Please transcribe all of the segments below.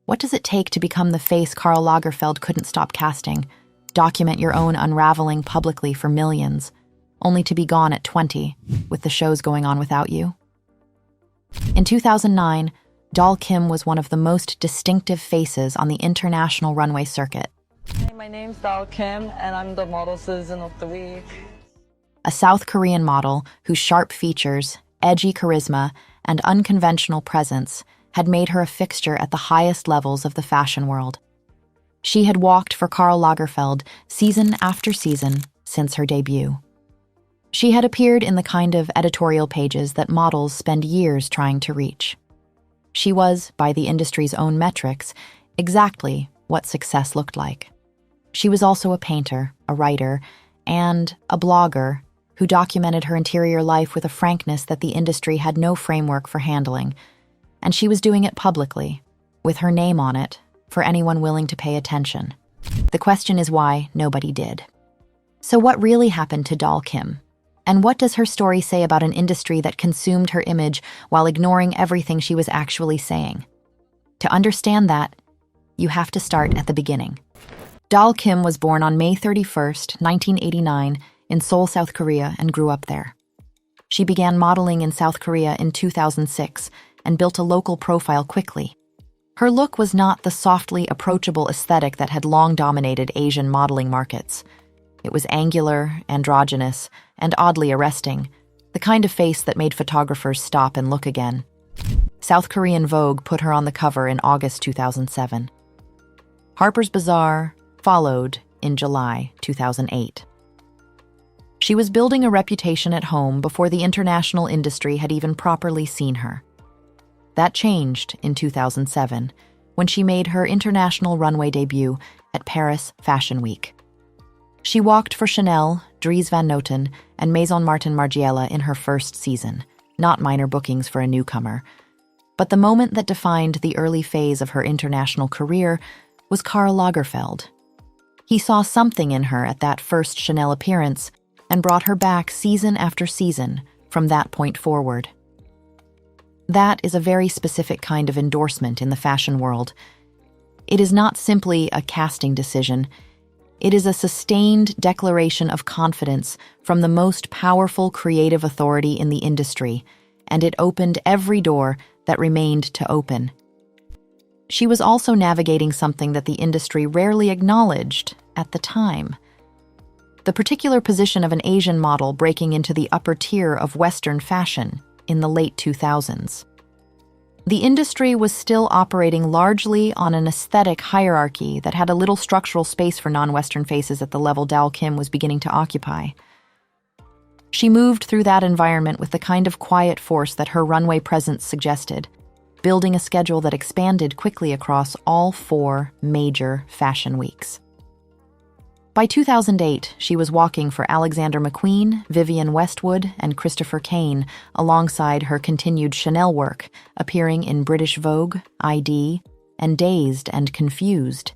What does it take to become the face Karl Lagerfeld couldn't stop casting? Document your own unraveling publicly for millions, only to be gone at 20, with the shows going on without you? In 2009, Daul Kim was one of the most distinctive faces on the international runway circuit. Hi, my name's Daul Kim, and I'm the model citizen of the week. A South Korean model whose sharp features, edgy charisma, and unconventional presence had made her a fixture at the highest levels of the fashion world. She had walked for Karl Lagerfeld season after season since her debut. She had appeared in the kind of editorial pages that models spend years trying to reach. She was, by the industry's own metrics, exactly what success looked like. She was also a painter, a writer, and a blogger who documented her interior life with a frankness that the industry had no framework for handling. And she was doing it publicly, with her name on it, for anyone willing to pay attention. The question is why nobody did. So what really happened to Daul Kim? And what does her story say about an industry that consumed her image while ignoring everything she was actually saying? To understand that, you have to start at the beginning. Daul Kim was born on May 31st, 1989, in Seoul, South Korea, and grew up there. She began modeling in South Korea in 2006 and built a local profile quickly. Her look was not the softly approachable aesthetic that had long dominated Asian modeling markets. It was angular, androgynous, and oddly arresting, the kind of face that made photographers stop and look again. South Korean Vogue put her on the cover in August 2007. Harper's Bazaar followed in July 2008. She was building a reputation at home before the international industry had even properly seen her. That changed in 2007, when she made her international runway debut at Paris Fashion Week. She walked for Chanel, Dries Van Noten, and Maison Martin Margiela in her first season, not minor bookings for a newcomer. But the moment that defined the early phase of her international career was Karl Lagerfeld. He saw something in her at that first Chanel appearance and brought her back season after season from that point forward. That is a very specific kind of endorsement in the fashion world. It is not simply a casting decision. It is a sustained declaration of confidence from the most powerful creative authority in the industry, and it opened every door that remained to open. She was also navigating something that the industry rarely acknowledged at the time: the particular position of an Asian model breaking into the upper tier of Western fashion in the late 2000s. The industry was still operating largely on an aesthetic hierarchy that had a little structural space for non-Western faces at the level Daul Kim was beginning to occupy. She moved through that environment with the kind of quiet force that her runway presence suggested, building a schedule that expanded quickly across all 4 major fashion weeks. By 2008, she was walking for Alexander McQueen, Vivienne Westwood, and Christopher Kane, alongside her continued Chanel work, appearing in British Vogue, ID, and Dazed and Confused,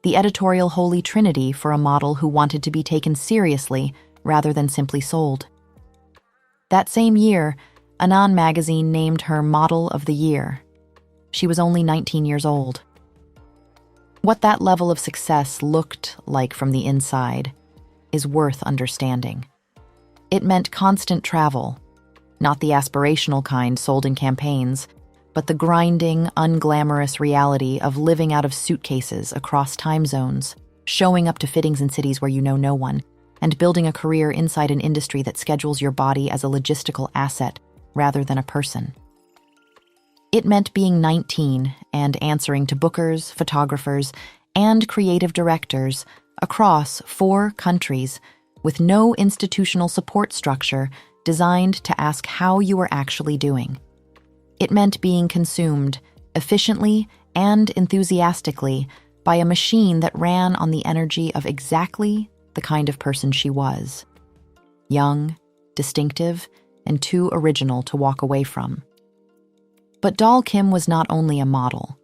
the editorial holy trinity for a model who wanted to be taken seriously rather than simply sold. That same year, Anan magazine named her Model of the Year. She was only 19 years old. What that level of success looked like from the inside is worth understanding. It meant constant travel, not the aspirational kind sold in campaigns, but the grinding, unglamorous reality of living out of suitcases across time zones, showing up to fittings in cities where you know no one, and building a career inside an industry that schedules your body as a logistical asset rather than a person. It meant being 19 and answering to bookers, photographers, and creative directors across 4 countries with no institutional support structure designed to ask how you were actually doing. It meant being consumed efficiently and enthusiastically by a machine that ran on the energy of exactly the kind of person she was: young, distinctive, and too original to walk away from. But Daul Kim was not only a model.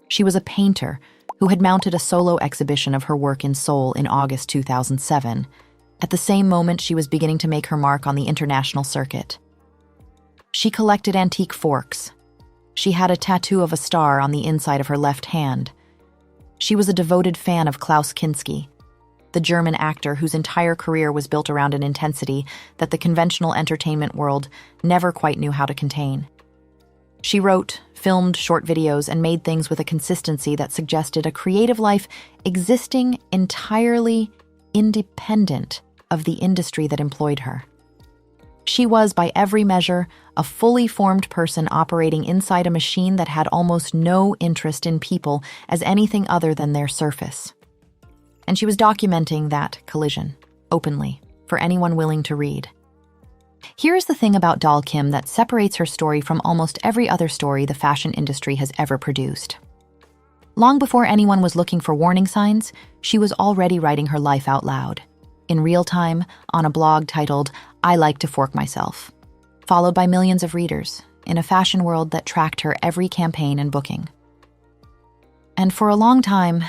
She was a painter who had mounted a solo exhibition of her work in Seoul in August 2007, at the same moment she was beginning to make her mark on the international circuit. She collected antique forks. She had a tattoo of a star on the inside of her left hand. She was a devoted fan of Klaus Kinski, the German actor whose entire career was built around an intensity that the conventional entertainment world never quite knew how to contain. She wrote, filmed short videos, and made things with a consistency that suggested a creative life existing entirely independent of the industry that employed her. She was, by every measure, a fully formed person operating inside a machine that had almost no interest in people as anything other than their surface. And she was documenting that collision, openly, for anyone willing to read. Here's the thing about Daul Kim that separates her story from almost every other story the fashion industry has ever produced. Long before anyone was looking for warning signs, she was already writing her life out loud, in real time, on a blog titled, "I Like to Fork Myself," followed by millions of readers, in a fashion world that tracked her every campaign and booking. And for a long time,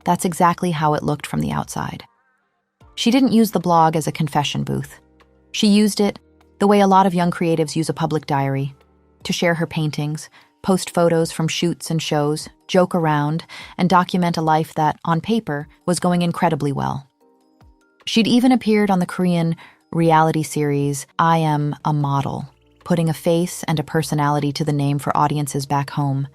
that's exactly how it looked from the outside. She didn't use the blog as a confession booth. She used it the way a lot of young creatives use a public diary, to share her paintings, post photos from shoots and shows, joke around, and document a life that, on paper, was going incredibly well. She'd even appeared on the Korean reality series I Am a Model, putting a face and a personality to the name for audiences back home.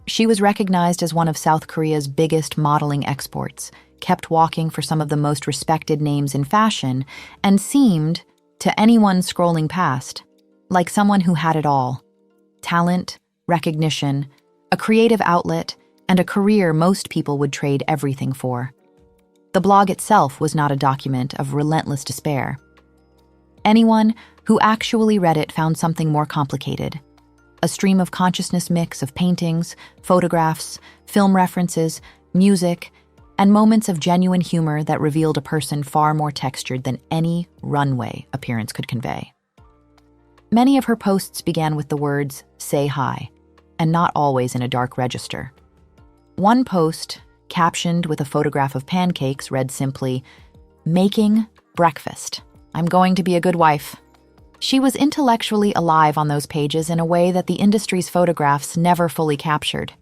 She was recognized as one of South Korea's biggest modeling exports, kept walking for some of the most respected names in fashion, and seemed, to anyone scrolling past, like someone who had it all: talent, recognition, a creative outlet, and a career most people would trade everything for. The blog itself was not a document of relentless despair. Anyone who actually read it found something more complicated: a stream of consciousness mix of paintings, photographs, film references, music, and moments of genuine humor that revealed a person far more textured than any Runway appearance could convey. Many of her posts began with the words, "Say hi," and not always in a dark register. One post, captioned with a photograph of pancakes, read simply, "Making breakfast. I'm going to be a good wife." She was intellectually alive on those pages in a way that the industry's photographs never fully captured.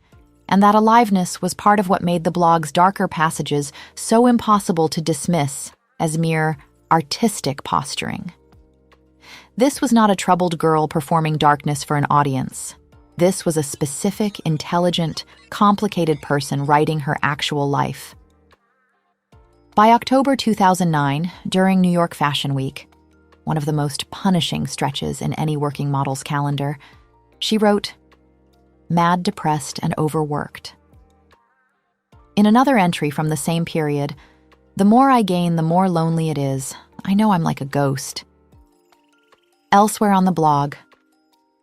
And that aliveness was part of what made the blog's darker passages so impossible to dismiss as mere artistic posturing. This was not a troubled girl performing darkness for an audience. This was a specific, intelligent, complicated person writing her actual life. By October 2009, during New York Fashion Week, one of the most punishing stretches in any working model's calendar, she wrote, "Mad, depressed, and overworked." In another entry from the same period, "The more I gain, the more lonely it is. I know I'm like a ghost." Elsewhere on the blog,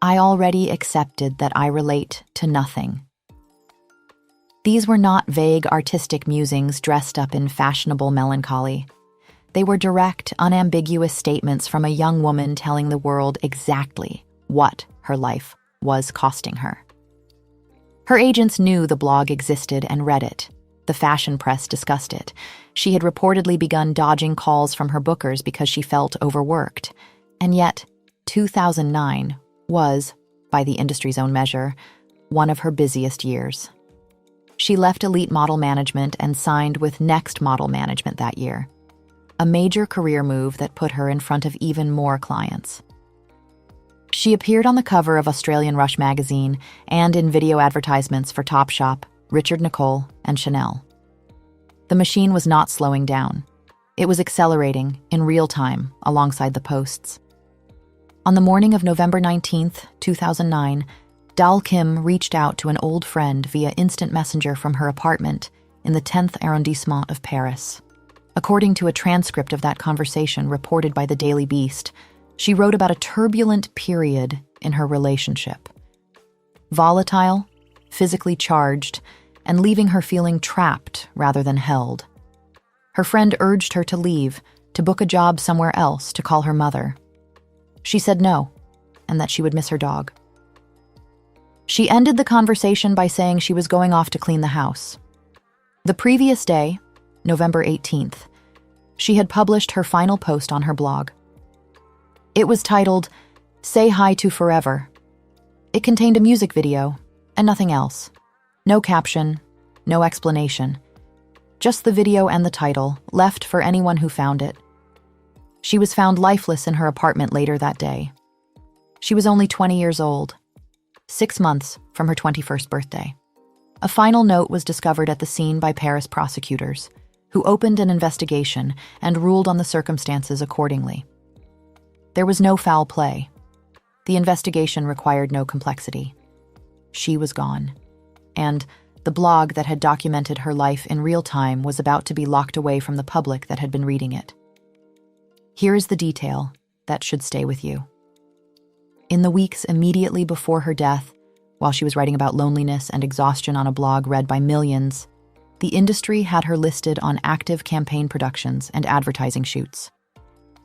"I already accepted that I relate to nothing." These were not vague artistic musings dressed up in fashionable melancholy. They were direct, unambiguous statements from a young woman telling the world exactly what her life was costing her. Her agents knew the blog existed and read it. The fashion press discussed it. She had reportedly begun dodging calls from her bookers because she felt overworked. And yet, 2009 was, by the industry's own measure, one of her busiest years. She left Elite Model Management and signed with Next Model Management that year, a major career move that put her in front of even more clients. She appeared on the cover of Australian Rush magazine and in video advertisements for Topshop, Richard Nicole, and Chanel. The machine was not slowing down. It was accelerating in real time alongside the posts. On the morning of November 19th, 2009, Daul Kim reached out to an old friend via instant messenger from her apartment in the 10th arrondissement of Paris. According to a transcript of that conversation reported by the Daily Beast, she wrote about a turbulent period in her relationship. Volatile, physically charged, and leaving her feeling trapped rather than held. Her friend urged her to leave, to book a job somewhere else, to call her mother. She said no, and that she would miss her dog. She ended the conversation by saying she was going off to clean the house. The previous day, November 18th, she had published her final post on her blog. It was titled, "Say Hi to Forever." It contained a music video, and nothing else. No caption, no explanation. Just the video and the title, left for anyone who found it. She was found lifeless in her apartment later that day. She was only 20 years old, 6 months from her 21st birthday. A final note was discovered at the scene by Paris prosecutors, who opened an investigation and ruled on the circumstances accordingly. There was no foul play. The investigation required no complexity. She was gone, and the blog that had documented her life in real time was about to be locked away from the public that had been reading it. Here is the detail that should stay with you. In the weeks immediately before her death, while she was writing about loneliness and exhaustion on a blog read by millions, the industry had her listed on active campaign productions and advertising shoots.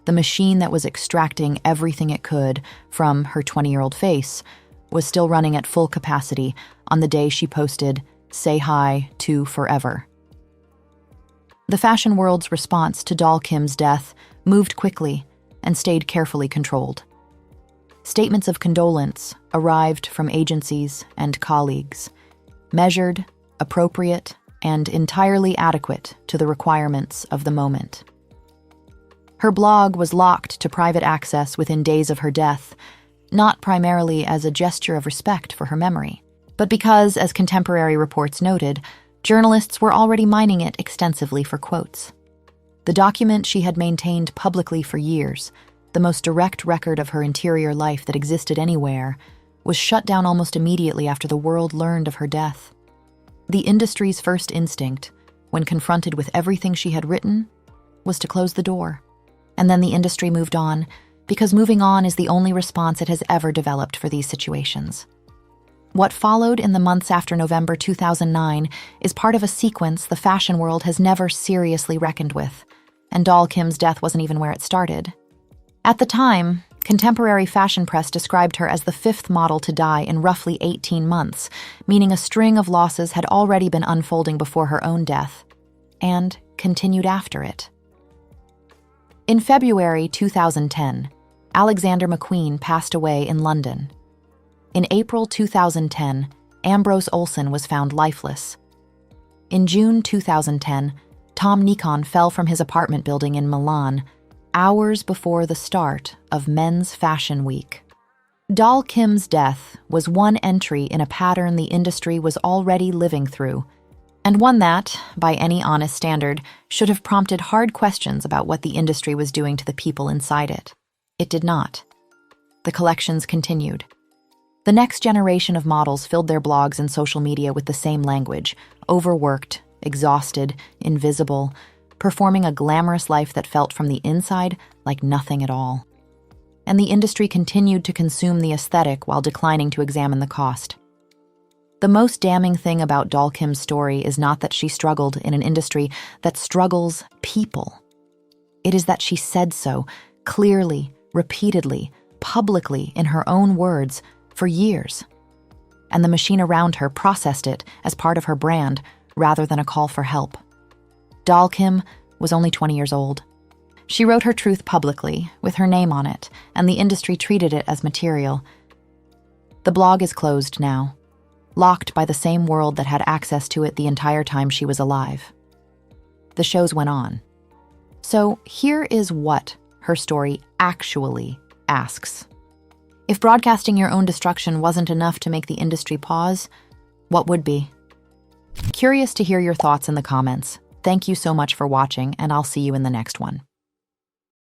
The machine that was extracting everything it could from her 20-year-old face was still running at full capacity on the day she posted, "Say hi to forever." The fashion world's response to Daul Kim's death moved quickly and stayed carefully controlled. Statements of condolence arrived from agencies and colleagues, measured, appropriate, and entirely adequate to the requirements of the moment. Her blog was locked to private access within days of her death, not primarily as a gesture of respect for her memory, but because, as contemporary reports noted, journalists were already mining it extensively for quotes. The document she had maintained publicly for years, the most direct record of her interior life that existed anywhere, was shut down almost immediately after the world learned of her death. The industry's first instinct, when confronted with everything she had written, was to close the door. And then the industry moved on, because moving on is the only response it has ever developed for these situations. What followed in the months after November 2009 is part of a sequence the fashion world has never seriously reckoned with, and Daul Kim's death wasn't even where it started. At the time, contemporary fashion press described her as the 5th model to die in roughly 18 months, meaning a string of losses had already been unfolding before her own death, and continued after it. In February 2010, Alexander McQueen passed away in London. In April 2010, Ambrose Olsen was found lifeless. In June 2010, Tom Nikon fell from his apartment building in Milan, hours before the start of Men's Fashion Week. Daul Kim's death was one entry in a pattern the industry was already living through, and one that, by any honest standard, should have prompted hard questions about what the industry was doing to the people inside it. It did not. The collections continued. The next generation of models filled their blogs and social media with the same language, overworked, exhausted, invisible, performing a glamorous life that felt from the inside like nothing at all. And the industry continued to consume the aesthetic while declining to examine the cost. The most damning thing about Daul Kim's story is not that she struggled in an industry that struggles people. It is that she said so, clearly, repeatedly, publicly, in her own words, for years. And the machine around her processed it as part of her brand rather than a call for help. Daul Kim was only 20 years old. She wrote her truth publicly, with her name on it, and the industry treated it as material. The blog is closed now, locked by the same world that had access to it the entire time she was alive. The shows went on. So here is what her story actually asks. If broadcasting your own destruction wasn't enough to make the industry pause, what would be? Curious to hear your thoughts in the comments. Thank you so much for watching, and I'll see you in the next one.